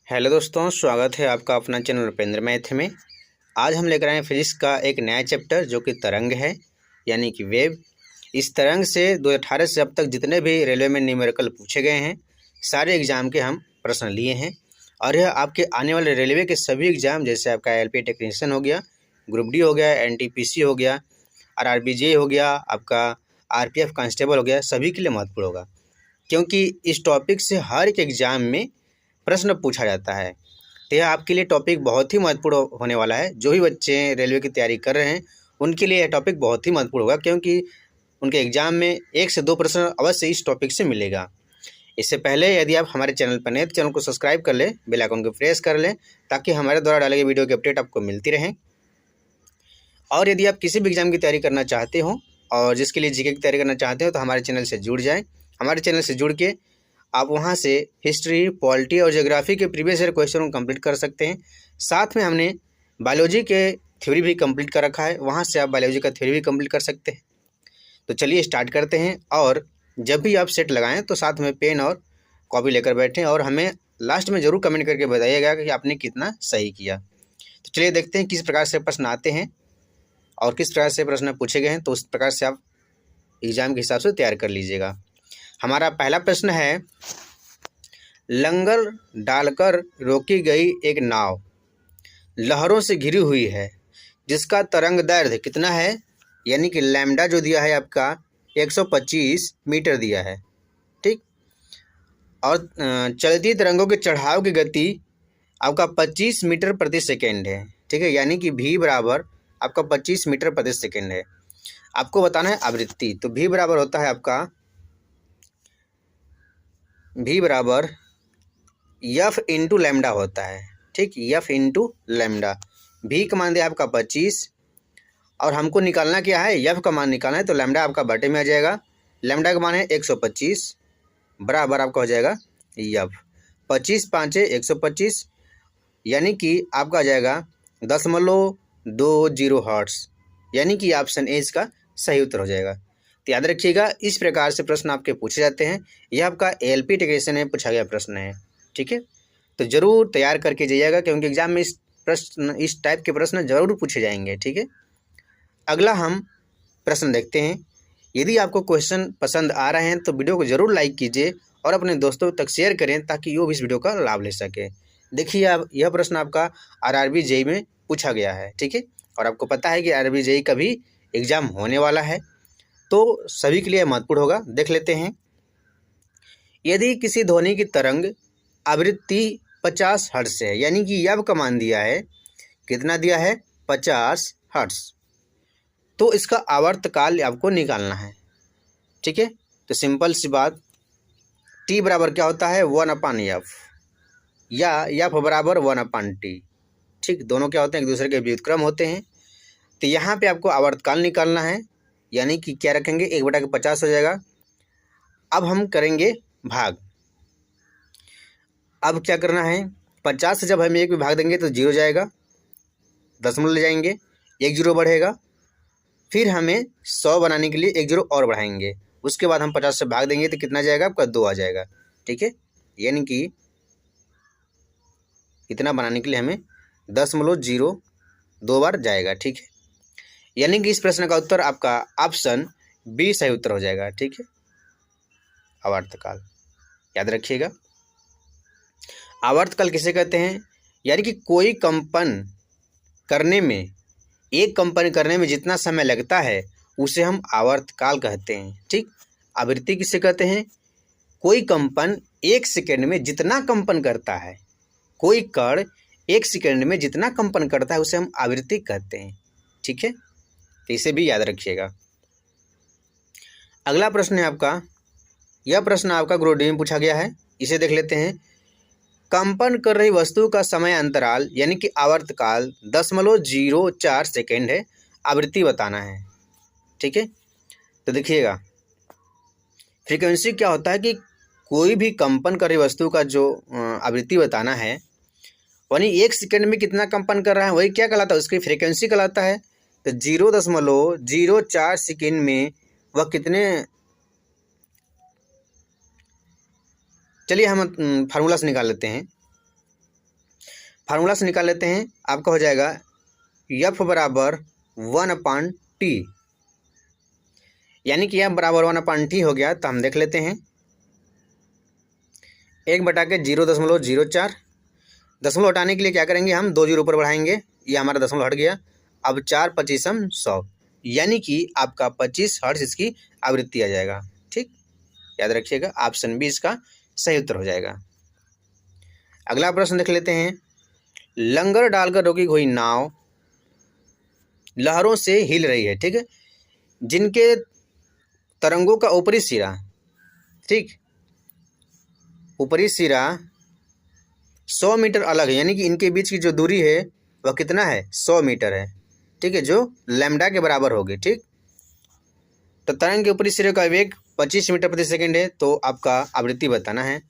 Hello दोस्तों, स्वागत है आपका अपना चैनल रुपेंद्र मैथ में। आज हम लेकर आए हैं फिजिक्स का एक नया चैप्टर जो कि तरंग है, यानी कि वेव। इस तरंग से 2018 से अब तक जितने भी रेलवे में न्यूमेरिकल पूछे गए हैं, सारे एग्जाम के हम प्रश्न लिए हैं। और यह आपके आने वाले रेलवे के सभी एग्जाम, जैसे आपका एलपी टेक्नीशियन हो गया, ग्रुप डी हो गया, एनटीपीसी हो गया, आरआरबीजे हो गया, आपका आरपीएफ कांस्टेबल हो गया, सभी के लिए महत्वपूर्ण होगा। क्योंकि इस टॉपिक से हर एक एग्जाम में प्रश्न पूछा जाता है। तो यह आपके लिए टॉपिक बहुत ही महत्वपूर्ण होने वाला है। जो भी बच्चे रेलवे की तैयारी कर रहे हैं उनके लिए यह टॉपिक बहुत ही महत्वपूर्ण होगा, क्योंकि उनके एग्जाम में 1 से 2 प्रश्न अवश्य इस टॉपिक से मिलेगा। इससे पहले यदि आप हमारे चैनल पर नए तो चैनल को सब्सक्राइब कर लें, बेल आइकन को प्रेस कर लें, ताकि हमारे द्वारा डाले गए वीडियो की अपडेट आपको मिलती रहे। और यदि आप किसी भी एग्जाम की तैयारी करना चाहते हो और जिसके लिए जीके की तैयारी करना चाहते हो तो हमारे चैनल से जुड़ जाएँ। हमारे चैनल से जुड़ के आप वहां से हिस्ट्री, पॉलिटी और ज्योग्राफी के प्रीवियस ईयर क्वेश्चन को कंप्लीट कर सकते हैं। साथ में हमने बायोलॉजी के थ्योरी भी कंप्लीट कर रखा है, वहां से आप बायोलॉजी का थ्योरी भी कंप्लीट कर सकते हैं। तो चलिए स्टार्ट करते हैं। और जब भी आप सेट लगाएं तो साथ में पेन और कॉपी लेकर बैठें और हमें लास्ट में ज़रूर कमेंट करके बताइएगा कि आपने कितना सही किया। तो चलिए देखते हैं किस प्रकार से प्रश्न आते हैं और किस प्रकार से प्रश्न पूछे गए हैं, तो उस प्रकार से आप एग्जाम के हिसाब से तैयार कर लीजिएगा। हमारा पहला प्रश्न है, लंगर डालकर रोकी गई एक नाव लहरों से घिरी हुई है, जिसका तरंग दैर्ध्य कितना है, यानी कि लैम्डा जो दिया है आपका 125 मीटर दिया है। ठीक। और चलती तरंगों के चढ़ाव की गति आपका 25 मीटर प्रति सेकेंड है। ठीक है, यानी कि v बराबर आपका 25 मीटर प्रति सेकेंड है। आपको बताना है आवृत्ति, तो v बराबर होता है आपका v बराबर यफ इंटू लैम्डा होता है। ठीक, यफ इंटू लैम्डा। भी का मान दिया आपका 25 और हमको निकालना क्या है, यफ का मान निकालना है, तो लैम्डा आपका बटे में आ जाएगा। लैम्डा का मान है 125 बराबर आपका हो जाएगा यफ 25 5 125, यानी कि आपका आ जाएगा 0.20 हर्ट्स, यानी कि ऑप्शन ए इसका सही उत्तर हो जाएगा। तो याद रखिएगा, इस प्रकार से प्रश्न आपके पूछे जाते हैं। यह आपका एलपी टेक्नीशियन में पूछा गया प्रश्न है। ठीक है, तो जरूर तैयार करके जाइएगा, क्योंकि एग्जाम में इस टाइप के प्रश्न जरूर पूछे जाएंगे। ठीक है, अगला हम प्रश्न देखते हैं। यदि आपको क्वेश्चन पसंद आ रहे हैं तो वीडियो को जरूर लाइक कीजिए और अपने दोस्तों तक शेयर करें, ताकि वो भी इस वीडियो का लाभ ले सके। देखिए, अब यह प्रश्न आपका आरआरबी जेई में पूछा गया है। ठीक है, और आपको पता है कि आरआरबी जेई का भी एग्जाम होने वाला है, तो सभी के लिए महत्वपूर्ण होगा। देख लेते हैं। यदि किसी ध्वनि की तरंग आवृत्ति 50 हर्ट्ज से है, यानी कि यव का मान दिया है, कितना दिया है, 50 हर्ट्ज, तो इसका आवर्तकाल आपको निकालना है। ठीक है, तो सिंपल सी बात, टी बराबर क्या होता है, 1/f, या एफ बराबर 1/t। ठीक, दोनों क्या होते हैं, एक दूसरे के व्युत्क्रम होते हैं। तो यहाँ पे आपको आवर्तकाल निकालना है, यानी कि क्या रखेंगे, 1/50 हो जाएगा। अब हम करेंगे भाग। अब क्या करना है, 50 से जब हम 1 में भाग देंगे तो 0 जाएगा, दशमलव ले जाएंगे, 1 0 बढ़ेगा। फिर हमें 100 बनाने के लिए 1 0 और बढ़ाएंगे। उसके बाद हम 50 से भाग देंगे तो कितना जाएगा, आपका 2 आ जाएगा। ठीक है, यानी कि इतना बनाने के लिए हमें 0.0 2 बार जाएगा। ठीक है, यानी कि इस प्रश्न का उत्तर आपका ऑप्शन बी सही उत्तर हो जाएगा। ठीक है, आवर्तकाल याद रखिएगा। आवर्तकाल किसे कहते हैं, यानी कि कोई कंपन करने में, एक कंपन करने में जितना समय लगता है उसे हम आवर्तकाल कहते हैं। ठीक, आवृत्ति किसे कहते हैं, कोई कंपन 1 सेकेंड में जितना कंपन करता है, कोई कण 1 सेकेंड में जितना कंपन करता है उसे हम आवृत्ति कहते हैं। ठीक है, तो इसे भी याद रखिएगा। अगला प्रश्न है आपका, यह प्रश्न आपका ग्रुप डी में पूछा गया है, इसे देख लेते हैं। कंपन कर रही वस्तु का समय अंतराल, यानी कि आवर्तकाल 0.04 सेकेंड है, आवृत्ति बताना है। ठीक है, तो देखिएगा, फ्रीक्वेंसी क्या होता है कि कोई भी कंपन कर रही वस्तु का जो आवृत्ति बताना है, यानी 1 सेकेंड में कितना कंपन कर रहा है, वही क्या कहलाता है, उसकी फ्रीक्वेंसी कहलाता है। तो 0.04 सेकेंड में वह कितने, चलिए हम फार्मूला से निकाल लेते हैं। फार्मूला से निकाल लेते हैं। आपका हो जाएगा F बराबर 1/T, यानी कि F बराबर 1/T हो गया। तो हम देख लेते हैं 1/0.04। दशमलव हटाने के लिए क्या करेंगे, हम 2 जीरो ऊपर बढ़ाएंगे, ये हमारा दशमलव हट गया। अब 4 पच्चीसम 100, यानी कि आपका 25 हर्ट्ज इसकी आवृत्ति आ जाएगा। ठीक, याद रखिएगा, ऑप्शन बी इसका सही उत्तर हो जाएगा। अगला प्रश्न देख लेते हैं। लंगर डालकर रोकी हुई नाव लहरों से हिल रही है, ठीक है, जिनके तरंगों का ऊपरी सिरा, ठीक, ऊपरी सिरा 100 मीटर अलग है, यानी कि इनके बीच की जो दूरी है वह कितना है, 100 मीटर है, ठीक है, जो लैम्डा के बराबर होगी। ठीक, तो तरंग के ऊपरी सिरे का वेग 25 मीटर प्रति सेकंड है। तो आपका आवृत्ति बताना है।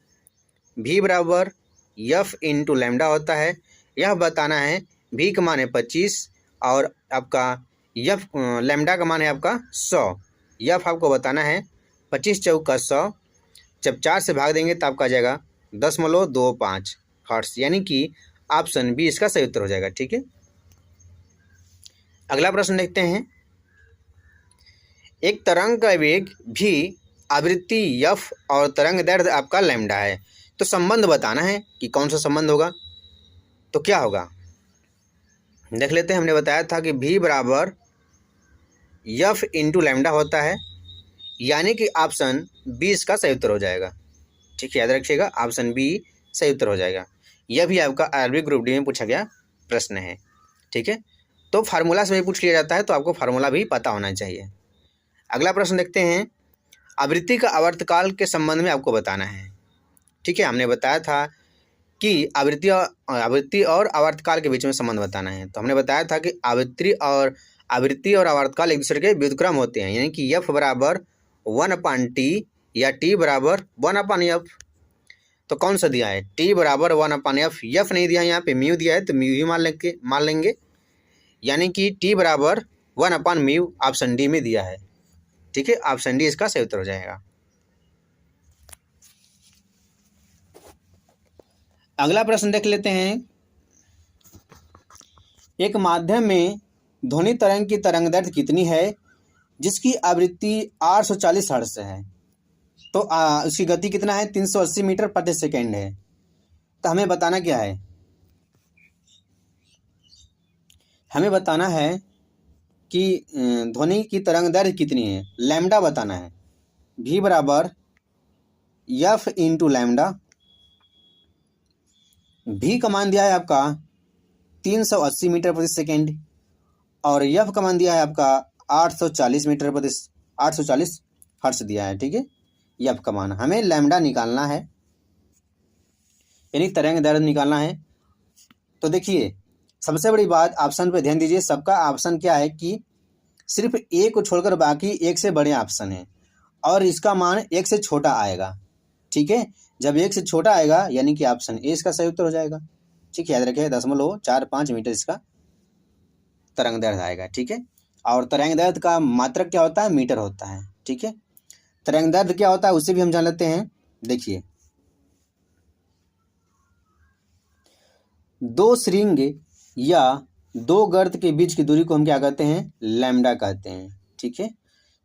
v बराबर F इंटू लैम्डा होता है, यह बताना है। v का मान है 25 और आपका F लैम्डा का मान है आपका 100। F आपको बताना है 25 चौका 100, जब 4 से भाग देंगे तो आपका आ जाएगा 0.25 हर्ट्ज, यानी कि ऑप्शन बी इसका सही उत्तर हो जाएगा। ठीक है, अगला प्रश्न देखते हैं। एक तरंग का वेग भी, आवृत्ति F और तरंग दैर्ध्य आपका लैम्डा है, तो संबंध बताना है कि कौन सा संबंध होगा। तो क्या होगा, देख लेते हैं। हमने बताया था कि v बराबर F इंटू लैम्डा होता है, यानी कि ऑप्शन बी इसका सही उत्तर हो जाएगा। ठीक है, याद रखिएगा, ऑप्शन बी सही उत्तर हो जाएगा। यह भी आपका आरबी ग्रुप डी में पूछा गया प्रश्न है। ठीक है, तो फार्मूला से भी पूछ लिया जाता है, तो आपको फार्मूला भी पता होना चाहिए। अगला प्रश्न देखते हैं। आवृत्ति का आवर्तकाल के संबंध में आपको बताना है। ठीक है, हमने बताया था कि आवृत्ति और आवर्तकाल के बीच में संबंध बताना है। तो हमने बताया था कि आवृत्ति और आवर्तकाल एक दूसरे के व्युत्क्रम होते हैं, यानी कि F बराबर 1/T या T बराबर 1/F। तो कौन सा दिया है, T बराबर 1/F, F नहीं दिया, यहाँ पे म्यू दिया है, तो म्यू ही मान लेंगे, यानी कि T बराबर 1/म्यू ऑप्शन डी में दिया है। ठीक है, ऑप्शन डी इसका सही उत्तर हो जाएगा। अगला प्रश्न देख लेते हैं। एक माध्यम में ध्वनि तरंग की तरंगदैर्ध्य कितनी है जिसकी आवृत्ति 840 हर्ट्ज है, तो उसकी गति कितना है, 380 मीटर प्रति सेकेंड है। तो हमें बताना क्या है, हमें बताना है कि ध्वनि की तरंगदैर्ध्य कितनी है, लैम्डा बताना है। v बराबर F इंटू लैम्डा, v का मान दिया है आपका 380 मीटर प्रति सेकेंड और F का मान दिया है आपका 840 हर्ट्ज दिया है। ठीक है, F का मान, हमें लैम्डा निकालना है, यानी तरंगदैर्ध्य निकालना है। तो देखिए, सबसे बड़ी बात, ऑप्शन पे ध्यान दीजिए। सबका ऑप्शन क्या है कि सिर्फ एक को छोड़कर बाकी एक से बड़े ऑप्शन है और इसका मान एक से छोटा आएगा। ठीक है, जब एक से छोटा आएगा यानी कि ऑप्शन ए इसका सही उत्तर हो जाएगा। ठीक है, याद रखिए, 0.45 मीटर इसका तरंगदैर्ध्य आएगा। ठीक है, और तरंगदैर्ध्य का मात्रक क्या होता है, मीटर होता है। ठीक है, तरंगदैर्ध्य क्या होता है उसे भी हम जान लेते हैं। देखिए, दो श्रृंग या दो गर्त के बीच की दूरी को हम क्या कहते हैं, लैम्डा कहते हैं। ठीक है,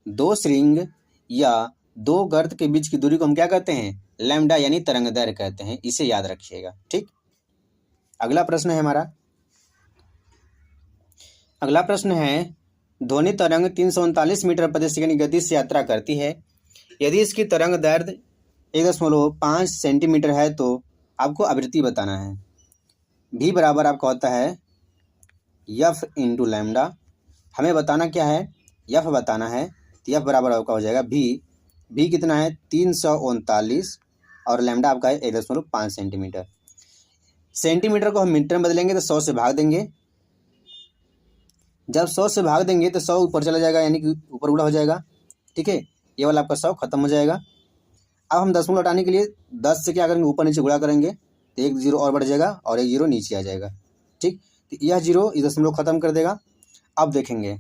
दो श्रृंग या दो गर्त के बीच की दूरी को हम क्या कहते हैं, लैम्डा, यानी तरंगदैर्ध्य कहते हैं। इसे याद रखिएगा। ठीक, अगला प्रश्न है हमारा। अगला प्रश्न है, ध्वनि तरंग 339 मीटर प्रति सेकंड की गति से यात्रा करती है। यदि इसकी तरंगदैर्ध्य 1.5 सेंटीमीटर है तो आपको आवृत्ति बताना है। v बराबर आपका होता है F इंटू लैम्डा, हमें बताना क्या है, F बताना है। तो F बराबर आपका हो जाएगा v कितना है, 339 और लैम्डा आपका है 1.5 सेंटीमीटर। सेंटीमीटर को हम मीटर में बदलेंगे तो 100 से भाग देंगे, जब 100 से भाग देंगे तो 100 ऊपर चला जाएगा, यानी कि ऊपर उड़ा हो जाएगा। ठीक है, ये वाला आपका 100 खत्म हो जाएगा। अब हम दशमलव हटाने के लिए 10 से क्या करेंगे, ऊपर नीचे गुणा करेंगे तो एक जीरो और बढ़ जाएगा और एक जीरो नीचे आ जाएगा। ठीक, तो यह जीरो इस दशमलव खत्म कर देगा। अब देखेंगे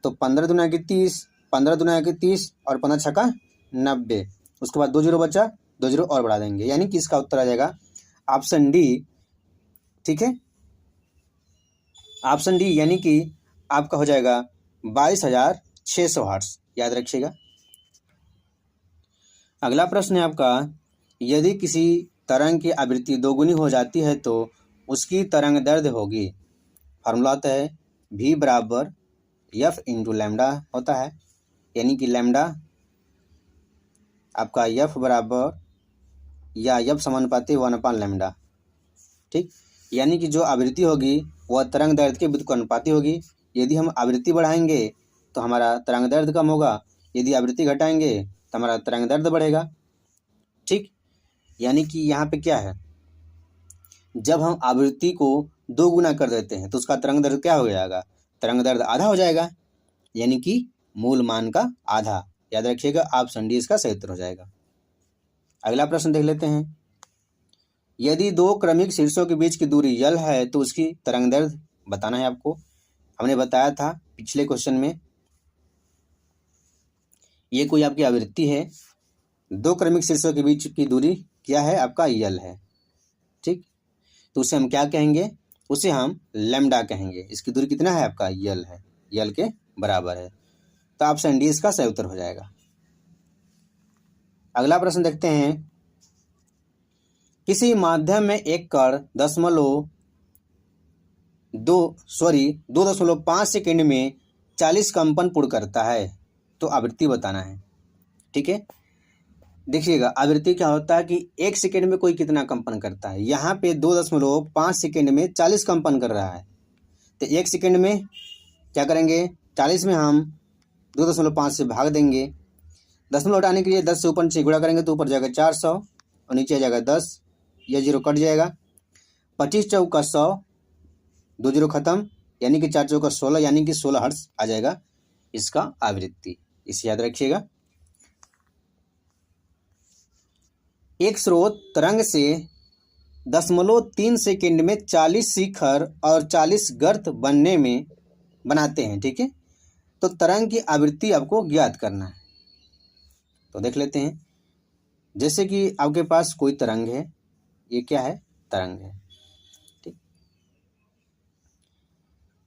तो 15 दूना की 30, 15 दूना की 30 और 15 छक्का 90, उसके बाद 2 जीरो बचा, 2 जीरो और बढ़ा देंगे, यानी कि इसका उत्तर आ जाएगा ऑप्शन डी ठीक है, ऑप्शन डी यानी कि आपका हो जाएगा 22,600 हर्ट्ज, याद रखिएगा। अगला प्रश्न है आपका, यदि किसी तरंग की आवृत्ति दोगुनी हो जाती है तो उसकी तरंग दैर्ध्य होगी। फार्मूला होता है v बराबर एफ इंटू लैम्डा होता है, यानी कि लैम्डा आपका एफ बराबर या एफ समानुपाती 1/λ। ठीक, यानी कि जो आवृत्ति होगी वह तरंग दैर्ध्य के व्युत्क्रमानुपाती होगी। यदि हम आवृत्ति बढ़ाएंगे तो हमारा तरंग दैर्ध्य कम होगा, यदि आवृत्ति घटाएंगे तो हमारा तरंग दैर्ध्य बढ़ेगा। ठीक, यानी कि यहाँ पे क्या है, जब हम आवृत्ति को 2 गुना कर देते हैं तो उसका तरंग दैर्ध्य क्या हो जाएगा, तरंग दैर्ध्य आधा हो जाएगा, यानी कि मूल मान का आधा। याद रखिएगा, ऑप्शन डी इसका सही उत्तर हो जाएगा। अगला प्रश्न देख लेते हैं, यदि 2 क्रमिक शीर्षों के बीच की दूरी l है तो उसकी तरंग दैर्ध्य बताना है आपको। हमने बताया था पिछले क्वेश्चन में, ये कोई आपकी आवृत्ति है, 2 क्रमिक शीर्षों के बीच की दूरी क्या है, आपका l है। ठीक, तो उसे हम क्या कहेंगे, उसे हम लैम्डा कहेंगे। इसकी दूरी कितना है, आपका l है, l के बराबर है, तो ऑप्शन डी इसका सही उत्तर हो जाएगा। अगला प्रश्न देखते हैं, किसी माध्यम में एक कण 2.5 सेकेंड में 40 कंपन पूर्ण करता है, तो आवृत्ति बताना है। ठीक है, देखिएगा आवृत्ति क्या होता है कि 1 सेकेंड में कोई कितना कंपन करता है, यहाँ पे 2.5 सेकेंड में 40 कंपन कर रहा है, तो 1 सेकेंड में क्या करेंगे, 40 में हम 2.5 से भाग देंगे, दशमलव हटाने के लिए 10 से ऊपर नीचे गुणा करेंगे तो ऊपर जाएगा 400 और नीचे आ जाएगा 10, यह 0 कट जाएगा, 25 चौका 100, 2 0 खत्म, यानी कि 4 चौका 16, यानी कि 16 हर्ट्ज आ जाएगा इसका आवृत्ति। इसे याद रखिएगा। एक स्रोत तरंग से 0.3 सेकेंड में 40 शिखर और 40 गर्त बनाते हैं। ठीक है, तो तरंग की आवृत्ति आपको ज्ञात करना है। तो देख लेते हैं, जैसे कि आपके पास कोई तरंग है, ये क्या है, तरंग है। ठीक,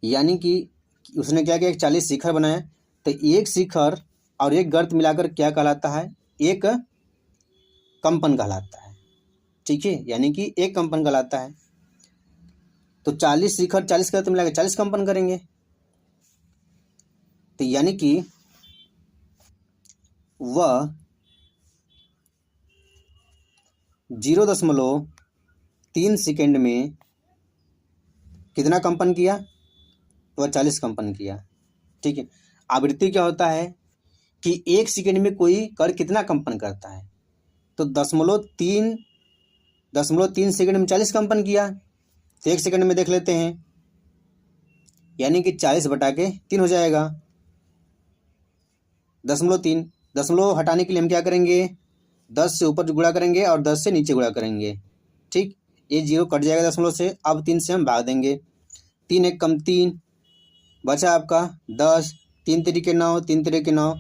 यानी कि उसने क्या किया, 40 शिखर बनाया, तो एक शिखर और एक गर्त मिलाकर क्या कहलाता है, एक कंपन कहलाता है। ठीक है, यानी कि एक कंपन कहलाता है। तो 40 शिखर 40 गर्त मिलाकर 40 कंपन करेंगे, तो यानी कि वह 0.3 सेकेंड में कितना कंपन किया, वह 40 कंपन किया। ठीक है, आवृत्ति क्या होता है कि 1 सेकेंड में कोई कण कितना कंपन करता है, तो 0.3 सेकेंड में 40 कंपन किया, तो 1 सेकेंड में देख लेते हैं, यानी कि 40/3 हो जाएगा। 0.3 दशमलव हटाने के लिए हम क्या करेंगे, 10 से ऊपर गुणा करेंगे और 10 से नीचे गुणा करेंगे। ठीक, ये 0 कट जाएगा दशमलव से, अब 3 से हम भाग देंगे, 3 एक कम 3 बचा आपका 10, 3 तिरिके 9, 3 तिरिके 9,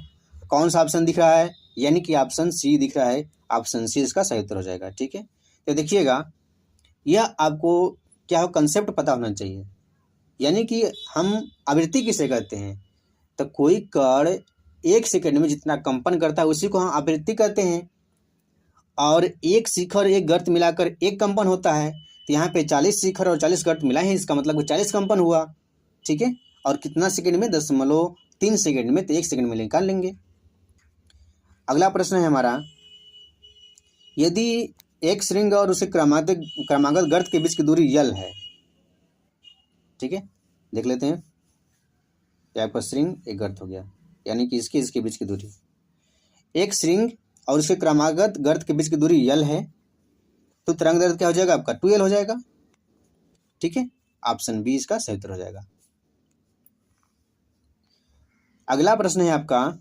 कौन सा ऑप्शन दिख रहा है, यानी कि ऑप्शन सी दिख रहा है, ऑप्शन सी इसका सही उत्तर हो जाएगा। ठीक है, तो देखिएगा, यह आपको क्या हो, कंसेप्ट पता होना चाहिए, यानी कि हम आवृत्ति किसे कहते हैं, तो कोई कण 1 सेकेंड में जितना कंपन करता है उसी को हम आवृत्ति कहते हैं, और एक शिखर एक गर्त मिलाकर एक कंपन होता है, तो यहाँ पे 40 शिखर और 40 गर्त मिलाए हैं, इसका मतलब 40 कंपन हुआ। ठीक है, और कितना सेकेंड में, 0.3 सेकेंड में, तो 1 सेकेंड में निकाल लेंगे। अगला प्रश्न है हमारा, यदि एक श्रृंग और उसे क्रमागत गर्त के बीच की दूरी l है। ठीक है, देख लेते हैं, यहाँ पर श्रृंग एक गर्त हो गया, यानी कि इसके बीच की दूरी, एक श्रृंग और उसके क्रमागत गर्त के बीच की दूरी l है, तो तरंग दैर्ध्य क्या हो जाएगा, आपका 2l हो जाएगा। ठीक है, ऑप्शन बी इसका सही उत्तर हो जाएगा। अगला प्रश्न है आपका,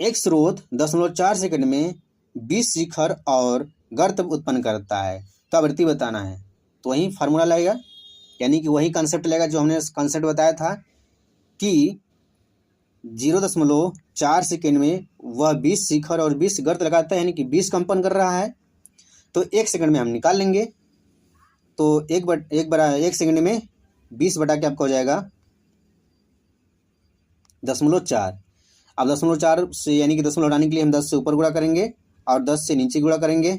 एक स्रोत 0.4 सेकेंड में 20 शिखर और गर्त उत्पन्न करता है, तो आवृत्ति बताना है। तो वही फार्मूला लगेगा, यानी कि वही कंसेप्ट लगेगा जो हमने कंसेप्ट बताया था कि 0.4 सेकेंड में वह 20 शिखर और 20 गर्त लगाता है, यानी कि 20 कंपन कर रहा है, तो 1 सेकेंड में हम निकाल लेंगे, तो एक सेकंड में 20 बटा के आपका हो जाएगा 0.4। अब 0.4 से यानी कि 0 हटाने के लिए हम 10 से ऊपर गुणा करेंगे और 10 से नीचे गुणा करेंगे।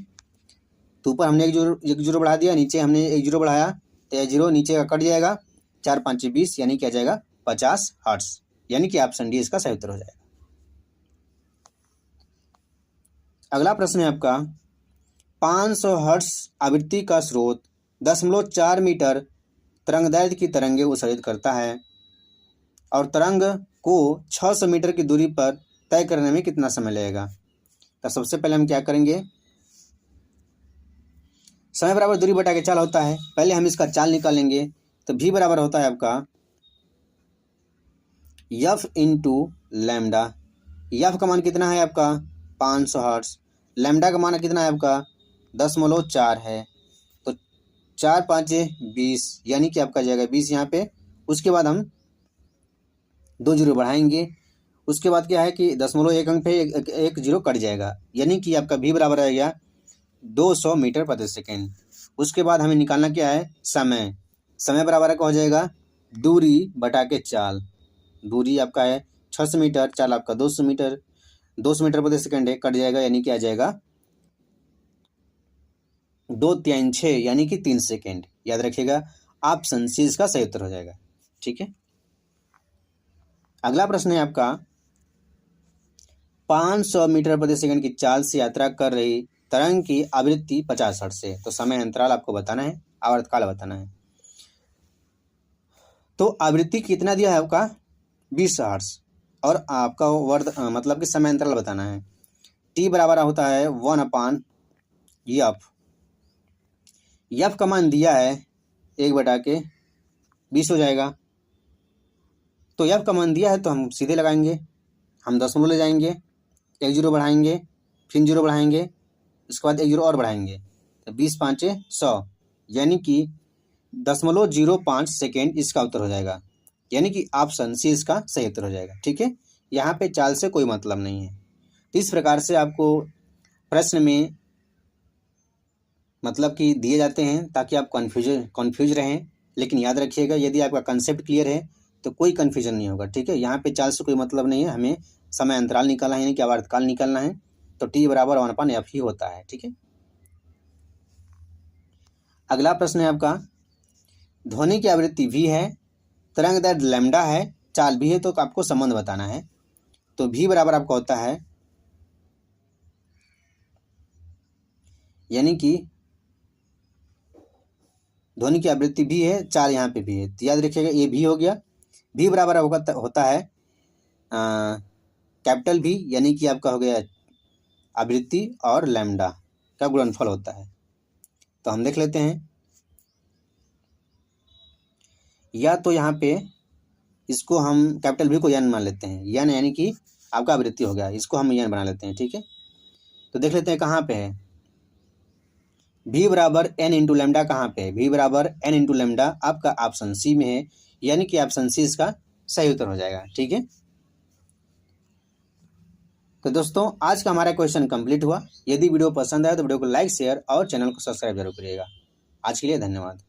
तो ऊपर हमने एक जीरो बढ़ा दिया, नीचे हमने एक जीरो बढ़ाया, तो यह जीरो नीचे का कट जाएगा, 4 5 20 यानी क्या जाएगा 50 हर्ट्ज, यानी कि ऑप्शन डी इसका सही उत्तर हो जाएगा। अगला प्रश्न है आपका 500 हर्ट्ज आवृत्ति का स्रोत 0.4 मीटर तरंगदैर्घ्य की तरंगें उत्सर्जित करता है और तरंग को 600 मीटर की दूरी पर तय करने में कितना समय लगेगा। तो सबसे पहले हम क्या करेंगे, समय बराबर दूरी बटा के चाल होता है, पहले हम इसका चाल निकालेंगे। तो भी बराबर होता है आपका एफ इंटू लैम्डा। एफ का मान कितना है आपका 500 हर्ट्ज, लैम्डा का मान कितना है आपका 0.4 है, तो 4 5 20 यानी कि आपका जाएगा 20 यहाँ पे। उसके बाद हम 2 जीरो बढ़ाएंगे, उसके बाद क्या है कि 0.1 अंक पे एक जीरो कट जाएगा, यानी कि आपका भी बराबर रहेगा 200 मीटर प्रति सेकेंड। उसके बाद हमें निकालना क्या है समय, समय बराबर का हो जाएगा दूरी बटा के चाल। दूरी आपका है 600 मीटर, चाल आपका 200 मीटर, 200 मीटर प्रति सेकेंड है, कट जाएगा यानी कि आ जाएगा 2 3 6 यानी कि 3 सेकेंड। याद रखिएगा ऑप्शन सी इसका सही उत्तर हो जाएगा। ठीक है, अगला प्रश्न है आपका 500 मीटर प्रति सेकंड की चाल से यात्रा कर रही तरंग की आवृत्ति 50 हर्ट्ज है। तो समय अंतराल आपको बताना है, आवर्तकाल बताना है। तो आवृत्ति कितना दिया है आपका 20 हर्ट्ज और आपका मतलब कि समय अंतराल बताना है। टी बराबर होता है 1/f। एफ का मान दिया है 1/20 हो जाएगा। तो एफ का मान दिया है तो हम सीधे लगाएंगे, हम 10 ले जाएंगे, एक जीरो बढ़ाएंगे, फिर जीरो बढ़ाएंगे, उसके बाद एक जीरो और बढ़ाएंगे, तो 20 5 100 यानी कि 0.05 सेकेंड इसका उत्तर हो जाएगा, यानी कि ऑप्शन सी इसका सही उत्तर हो जाएगा। ठीक है, यहाँ पे चाल से कोई मतलब नहीं है। तो इस प्रकार से आपको प्रश्न में मतलब कि दिए जाते हैं ताकि आप कन्फ्यूज रहें, लेकिन याद रखिएगा यदि आपका कंसेप्ट क्लियर है तो कोई कन्फ्यूजन नहीं होगा। ठीक है, यहाँ पे चाल से कोई मतलब नहीं है, हमें समय अंतराल निकालना है यानी कि आवर्तकाल निकालना है। तो टी बराबर 1/f ही होता है। ठीक है, अगला प्रश्न है आपका ध्वनि की आवृत्ति v है, तरंगदैर्घ्य लैम्डा है, चाल भी है, तो आपको संबंध बताना है। तो v बराबर आपका होता है यानी कि ध्वनि की आवृत्ति भी है, चाल यहाँ पे भी है, तो याद रखिएगा ये भी हो गया। भी बराबर होता है कैपिटल भी, यानी कि आपका हो गया आवृत्ति और लैम्डा का गुणनफल होता है। तो हम देख लेते हैं, या तो यहाँ पे इसको हम कैपिटल भी को यन मान लेते हैं, यन यानी कि आपका आवृत्ति हो गया, इसको हम यन बना लेते हैं। ठीक है, तो देख लेते हैं कहाँ पे है v बराबर n इंटू लैम्डा, कहाँ पे है v बराबर n इंटू लैम्डा, आपका ऑप्शन सी में है, यानी कि ऑप्शन सी इसका सही उत्तर हो जाएगा। ठीक है, तो दोस्तों आज का हमारा क्वेश्चन कंप्लीट हुआ। यदि वीडियो पसंद आए तो वीडियो को लाइक शेयर और चैनल को सब्सक्राइब जरूर करिएगा। आज के लिए धन्यवाद।